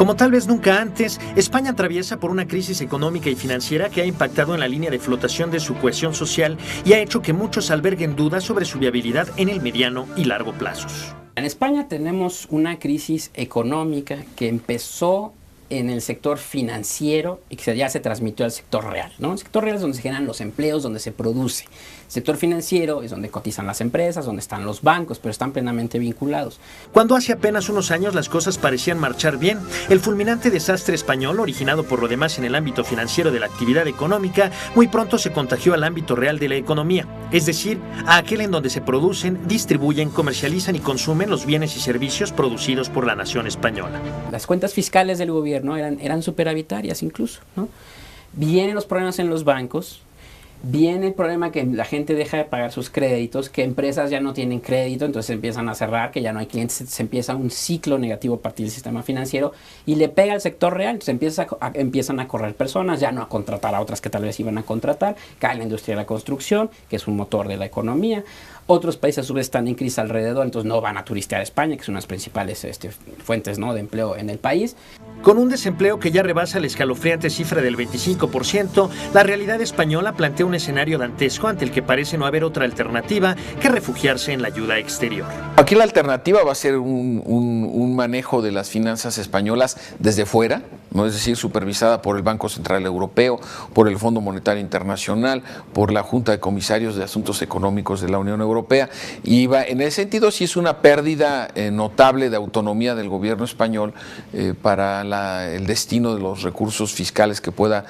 Como tal vez nunca antes, España atraviesa por una crisis económica y financiera que ha impactado en la línea de flotación de su cohesión social y ha hecho que muchos alberguen dudas sobre su viabilidad en el mediano y largo plazos. En España tenemos una crisis económica que empezó en el sector financiero y que ya se transmitió al sector real, ¿no? El sector real es donde se generan los empleos, donde se produce. El sector financiero es donde cotizan las empresas, donde están los bancos, pero están plenamente vinculados. Cuando hace apenas unos años las cosas parecían marchar bien, el fulminante desastre español, originado por lo demás en el ámbito financiero de la actividad económica, muy pronto se contagió al ámbito real de la economía, es decir, a aquel en donde se producen, distribuyen, comercializan y consumen los bienes y servicios producidos por la nación española. Las cuentas fiscales del gobierno eran superavitarias incluso, ¿no? Vienen los problemas en los bancos, viene el problema que la gente deja de pagar sus créditos, que empresas ya no tienen crédito, entonces empiezan a cerrar, que ya no hay clientes, se empieza un ciclo negativo a partir del sistema financiero y le pega al sector real, entonces empiezan a correr personas, ya no a contratar a otras que tal vez iban a contratar, cae la industria de la construcción, que es un motor de la economía. Otros países a su vez están en crisis alrededor, entonces no van a turistear a España, que es una de las principales fuentes, ¿no?, de empleo en el país. Con un desempleo que ya rebasa la escalofriante cifra del 25%, la realidad española plantea un escenario dantesco ante el que parece no haber otra alternativa que refugiarse en la ayuda exterior. Aquí la alternativa va a ser un manejo de las finanzas españolas desde fuera, ¿no? Es decir, supervisada por el Banco Central Europeo, por el Fondo Monetario Internacional, por la Junta de Comisarios de Asuntos Económicos de la Unión Europea. Y en ese sentido sí es una pérdida notable de autonomía del gobierno español para el destino de los recursos fiscales que pueda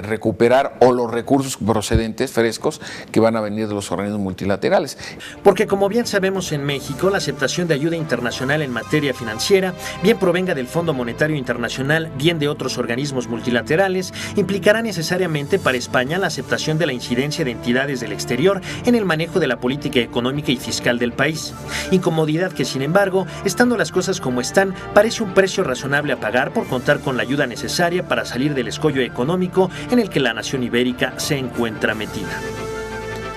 recuperar o los recursos procedentes frescos que van a venir de los organismos multilaterales. Porque como bien sabemos en México, la aceptación de ayuda internacional en materia financiera, bien provenga del Fondo Monetario Internacional, bien de otros organismos multilaterales, implicará necesariamente para España la aceptación de la incidencia de entidades del exterior en el manejo de la política económica y fiscal del país. Incomodidad que, sin embargo, estando las cosas como están, parece un precio razonable a pagar por contar con la ayuda necesaria para salir del escollo económico en el que la nación ibérica se encuentra metida.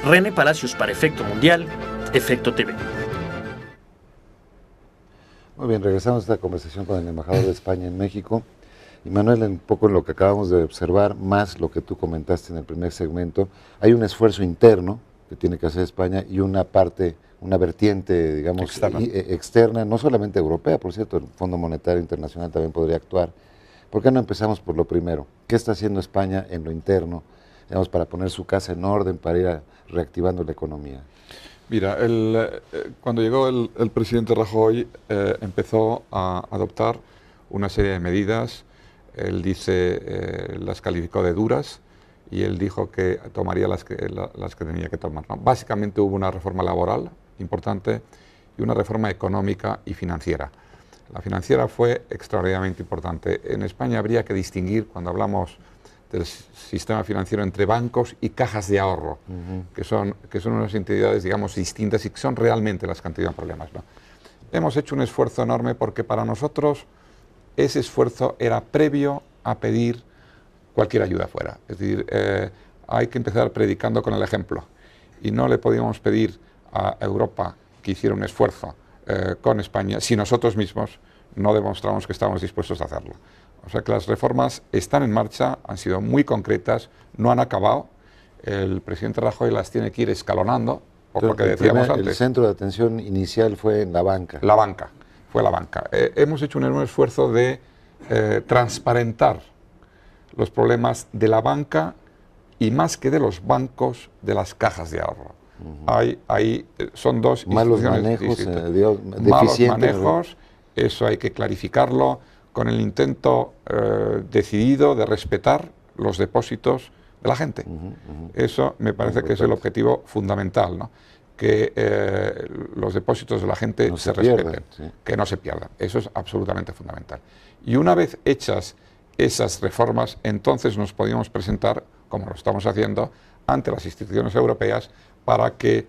René Palacios para Efecto Mundial, Efecto TV. Muy bien, regresamos a esta conversación con el embajador de España en México. Y Manuel, un poco en lo que acabamos de observar, más lo que tú comentaste en el primer segmento, hay un esfuerzo interno que tiene que hacer España y una parte, una vertiente, digamos, externa, no solamente europea, por cierto, el Fondo Monetario Internacional también podría actuar. ¿Por qué no empezamos por lo primero? ¿Qué está haciendo España en lo interno, digamos, para poner su casa en orden, para ir reactivando la economía? Mira, cuando llegó el presidente Rajoy, empezó a adoptar una serie de medidas. Él dice, las calificó de duras, y él dijo que tomaría las que tenía que tomar, ¿no? Básicamente hubo una reforma laboral importante y una reforma económica y financiera. La financiera fue extraordinariamente importante. En España habría que distinguir, cuando hablamos del sistema financiero, entre bancos y cajas de ahorro, que son unas entidades, digamos, distintas y que son realmente las que han tenido problemas, ¿no? Hemos hecho un esfuerzo enorme porque para nosotros ese esfuerzo era previo a pedir cualquier ayuda fuera. Es decir, hay que empezar predicando con el ejemplo, y no le podíamos pedir a Europa que hiciera un esfuerzo con España si nosotros mismos no demostramos que estábamos dispuestos a hacerlo. O sea que las reformas están en marcha, han sido muy concretas, no han acabado. El presidente Rajoy las tiene que ir escalonando, por lo que decíamos antes. El centro de atención inicial fue en la banca. La banca, fue la banca. Hemos hecho un enorme esfuerzo de transparentar los problemas de la banca y, más que de los bancos, de las cajas de ahorro. Son dos malos manejos, malos manejos, eso hay que clarificarlo, con el intento decidido de respetar los depósitos de la gente. Eso me parece que es el objetivo fundamental, ¿no? Que los depósitos de la gente se respeten, que no se pierdan. Eso es absolutamente fundamental. Y una vez hechas esas reformas, entonces nos podíamos presentar, como lo estamos haciendo, ante las instituciones europeas para que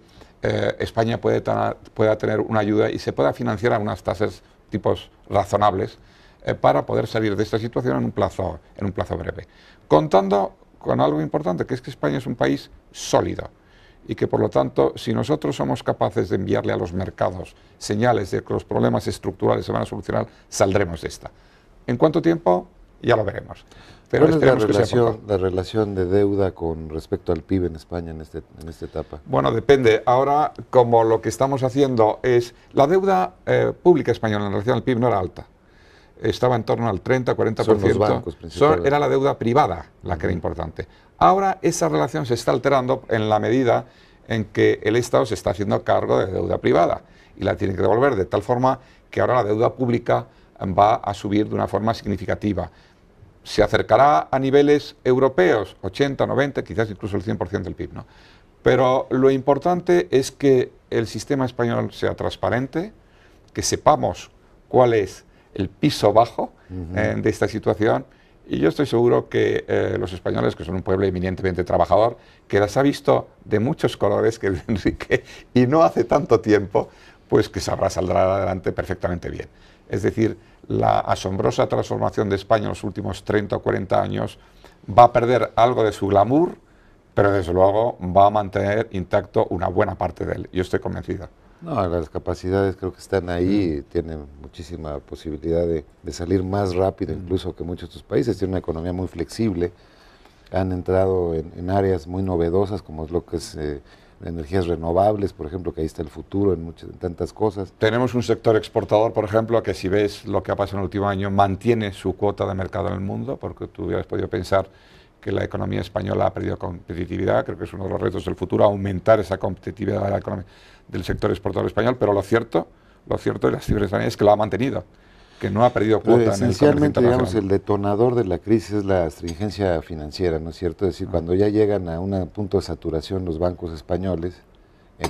España pueda tener una ayuda y se pueda financiar a unas tasas tipos razonables para poder salir de esta situación en un plazo breve. Contando con algo importante, que es que España es un país sólido y que, por lo tanto, si nosotros somos capaces de enviarle a los mercados señales de que los problemas estructurales se van a solucionar, saldremos de esta. ¿En cuánto tiempo? Ya lo veremos. Pero ¿Cuál es esperemos que sea poco. la relación de deuda con respecto al PIB en España en esta etapa? Bueno, depende. Ahora, como lo que estamos haciendo es... La deuda pública española en relación al PIB no era alta. Estaba en torno al 30-40%. Son los bancos principalmente. Era la deuda privada la que era importante. Ahora esa relación se está alterando en la medida en que el Estado se está haciendo cargo de deuda privada y la tiene que devolver, de tal forma que ahora la deuda pública va a subir de una forma significativa. Se acercará a niveles europeos, 80, 90, quizás incluso el 100% del PIB, ¿no? Pero lo importante es que el sistema español sea transparente, que sepamos cuál es el piso bajo de esta situación, y yo estoy seguro que los españoles, que son un pueblo eminentemente trabajador, que las ha visto de muchos colores, que Enrique, y no hace tanto tiempo, pues que saldrá adelante perfectamente bien. Es decir, la asombrosa transformación de España en los últimos 30 o 40 años va a perder algo de su glamour, pero desde luego va a mantener intacto una buena parte de él. Yo estoy convencido. No, las capacidades creo que están ahí y tienen muchísima posibilidad de salir más rápido incluso que muchos de estos países. Tienen una economía muy flexible, han entrado en áreas muy novedosas como es lo que es energías renovables, por ejemplo, que ahí está el futuro en tantas cosas. Tenemos un sector exportador, por ejemplo, que si ves lo que ha pasado en el último año, mantiene su cuota de mercado en el mundo, porque tú hubieras podido pensar que la economía española ha perdido competitividad. Creo que es uno de los retos del futuro, aumentar esa competitividad de la economía, del sector exportador español, pero lo cierto y las cifras es que lo ha mantenido, que no ha perdido cuota en el comercio esencialmente, internacional. digamos, el detonador de la crisis es la astringencia financiera, ¿no es cierto? Es decir, cuando ya llegan a un punto de saturación los bancos españoles,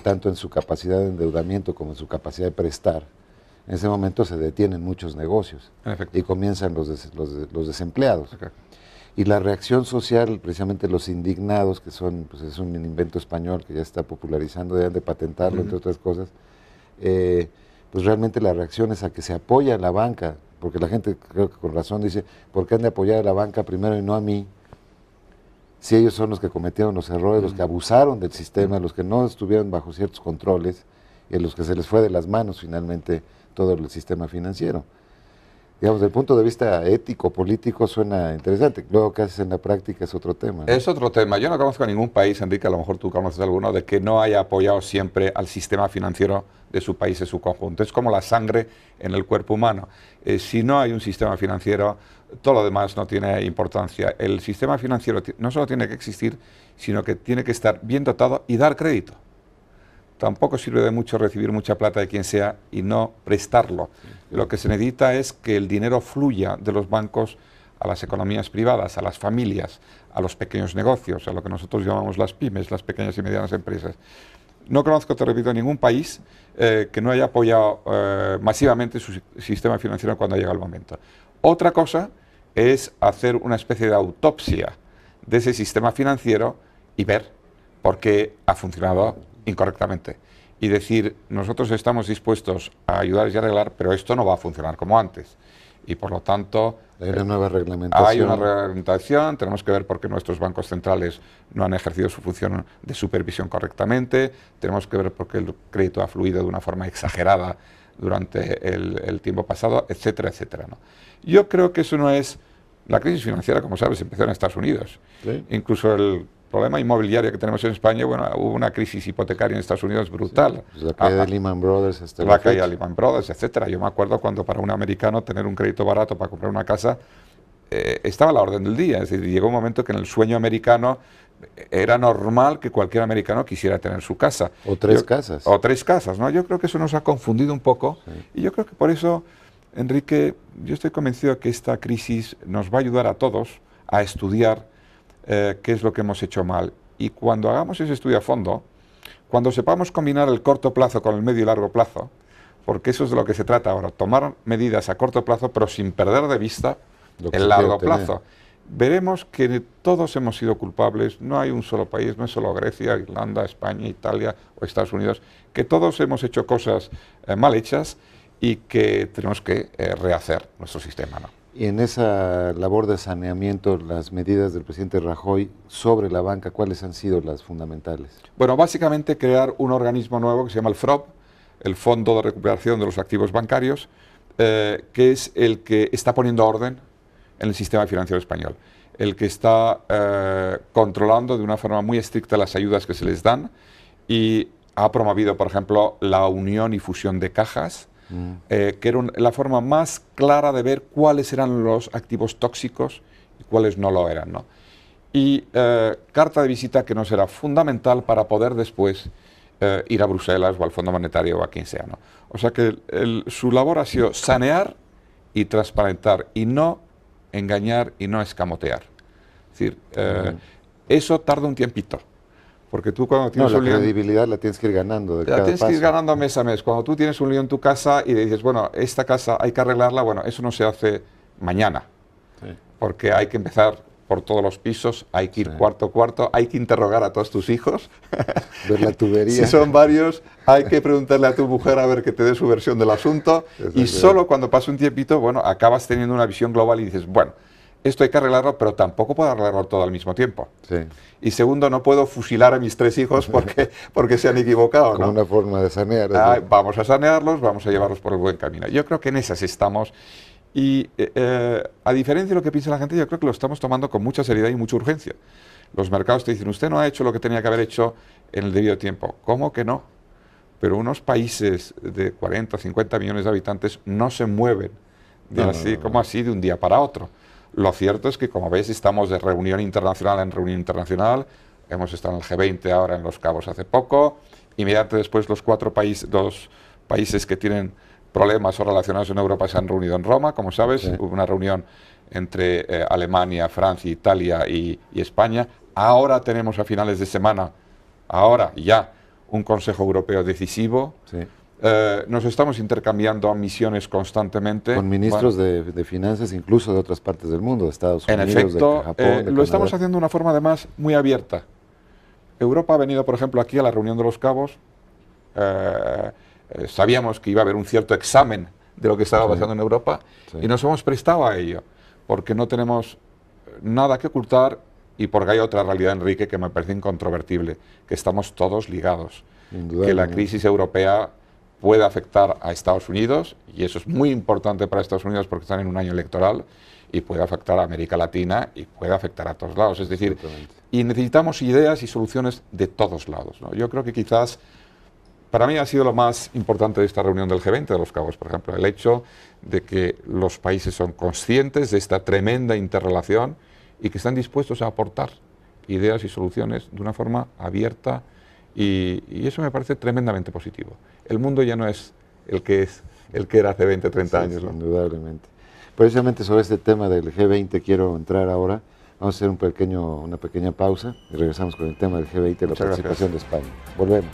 tanto en su capacidad de endeudamiento como en su capacidad de prestar, en ese momento se detienen muchos negocios y comienzan los desempleados. Okay. Y la reacción social, precisamente los indignados, que son, pues es un invento español que ya está popularizando, deben de patentarlo, entre otras cosas, pues realmente la reacción es a que se apoya a la banca, porque la gente creo que con razón dice, ¿por qué han de apoyar a la banca primero y no a mí? Si ellos son los que cometieron los errores, los que abusaron del sistema, los que no estuvieron bajo ciertos controles, y a los que se les fue de las manos finalmente todo el sistema financiero. Digamos, desde el punto de vista ético, político, suena interesante. Luego, ¿qué haces en la práctica? Es otro tema, ¿no? Es otro tema. Yo no conozco a ningún país, Enrique, a lo mejor tú conoces alguno, de que no haya apoyado siempre al sistema financiero de su país en su conjunto. Es como la sangre en el cuerpo humano. Si no hay un sistema financiero, todo lo demás no tiene importancia. El sistema financiero no solo tiene que existir, sino que tiene que estar bien dotado y dar crédito. Tampoco sirve de mucho recibir mucha plata de quien sea y no prestarlo. Lo que se necesita es que el dinero fluya de los bancos a las economías privadas, a las familias, a los pequeños negocios, a lo que nosotros llamamos las pymes, las pequeñas y medianas empresas. No conozco, te repito, ningún país que no haya apoyado masivamente su sistema financiero cuando llega el momento. Otra cosa es hacer una especie de autopsia de ese sistema financiero y ver por qué ha funcionado incorrectamente. Y decir, nosotros estamos dispuestos a ayudar y arreglar, pero esto no va a funcionar como antes. Y por lo tanto, hay una nueva reglamentación. Hay una reglamentación, tenemos que ver por qué nuestros bancos centrales no han ejercido su función de supervisión correctamente, tenemos que ver por qué el crédito ha fluido de una forma exagerada durante el tiempo pasado, etcétera, etcétera, ¿no? Yo creo que eso no es... La crisis financiera, como sabes, empezó en Estados Unidos. ¿Sí? Incluso el problema inmobiliario que tenemos en España, bueno, hubo una crisis hipotecaria en Estados Unidos brutal. Sí, pues la caída de Lehman Brothers. La caída de Lehman Brothers, etcétera. Yo me acuerdo cuando para un americano tener un crédito barato para comprar una casa estaba a la orden del día. Es decir, llegó un momento que en el sueño americano era normal que cualquier americano quisiera tener su casa. O tres casas. O tres casas, ¿no? Yo creo que eso nos ha confundido un poco. Sí. Y yo creo que por eso, Enrique, yo estoy convencido que esta crisis nos va a ayudar a todos a estudiar qué es lo que hemos hecho mal. Y cuando hagamos ese estudio a fondo, cuando sepamos combinar el corto plazo con el medio y largo plazo, porque eso es de lo que se trata ahora, tomar medidas a corto plazo, pero sin perder de vista el largo plazo. Veremos que todos hemos sido culpables, no hay un solo país, no es solo Grecia, Irlanda, España, Italia o Estados Unidos, que todos hemos hecho cosas mal hechas y que tenemos que rehacer nuestro sistema, ¿no? Y en esa labor de saneamiento, las medidas del presidente Rajoy sobre la banca, ¿cuáles han sido las fundamentales? Bueno, básicamente crear un organismo nuevo que se llama el FROB, el Fondo de Recuperación de los Activos Bancarios, que es el que está poniendo orden en el sistema financiero español, el que está controlando de una forma muy estricta las ayudas que se les dan y ha promovido, por ejemplo, la unión y fusión de cajas, que era la forma más clara de ver cuáles eran los activos tóxicos y cuáles no lo eran, ¿no? Y carta de visita que nos era fundamental para poder después ir a Bruselas o al Fondo Monetario o a quien sea, ¿no? O sea que su labor ha sido sanear y transparentar y no engañar y no escamotear. Es decir, eso tarda un tiempito. Porque tú cuando tienes un lío... la credibilidad la tienes que ir ganando de cada La tienes que ir paso. ganando mes a mes. Cuando tú tienes un lío en tu casa y dices, bueno, esta casa hay que arreglarla, bueno, eso no se hace mañana. Sí. Porque hay que empezar por todos los pisos, hay que ir cuarto a cuarto, hay que interrogar a todos tus hijos. Ver la tubería. Si son varios, hay que preguntarle a tu mujer a ver que te dé su versión del asunto. Y solo cuando pasa un tiempito, bueno, acabas teniendo una visión global y dices, bueno, esto hay que arreglarlo, pero tampoco puedo arreglarlo todo al mismo tiempo. Sí. Y segundo, no puedo fusilar a mis 3 hijos porque se han equivocado, Como ¿no? una forma de sanear. Vamos a sanearlos, vamos a llevarlos por el buen camino. Yo creo que en esas estamos. Y a diferencia de lo que piensa la gente, yo creo que lo estamos tomando con mucha seriedad y mucha urgencia. Los mercados te dicen, usted no ha hecho lo que tenía que haber hecho en el debido tiempo. ¿Cómo que no? Pero unos países de 40, 50 millones de habitantes no se mueven como así de un día para otro. Lo cierto es que, como veis, estamos de reunión internacional en reunión internacional. Hemos estado en el G20 ahora en Los Cabos hace poco. Inmediatamente después los 2 países que tienen problemas o relacionados en Europa se han reunido en Roma, como sabes. Sí. Hubo una reunión entre Alemania, Francia, Italia y España. Ahora tenemos a finales de semana, un Consejo Europeo decisivo. Sí. Nos estamos intercambiando misiones constantemente. Con ministros de finanzas, incluso de otras partes del mundo, de Estados Unidos, en efecto, de Japón, de Canadá. Lo estamos haciendo de una forma además muy abierta. Europa ha venido, por ejemplo, aquí a la reunión de Los Cabos. Sabíamos que iba a haber un cierto examen de lo que estaba pasando en Europa y nos hemos prestado a ello, porque no tenemos nada que ocultar y porque hay otra realidad, Enrique, que me parece incontrovertible, que estamos todos ligados, que la crisis europea puede afectar a Estados Unidos, y eso es muy importante para Estados Unidos porque están en un año electoral, y puede afectar a América Latina y puede afectar a todos lados. Es decir, y necesitamos ideas y soluciones de todos lados, ¿no? Yo creo que quizás, para mí ha sido lo más importante de esta reunión del G20 de Los Cabos, por ejemplo, el hecho de que los países son conscientes de esta tremenda interrelación y que están dispuestos a aportar ideas y soluciones de una forma abierta, y eso me parece tremendamente positivo. El mundo ya no es el que era hace 20, 30 años. ¿No? Indudablemente. Precisamente sobre este tema del G20 quiero entrar ahora. Vamos a hacer una pequeña pausa y regresamos con el tema del G20 y la participación de España. Volvemos.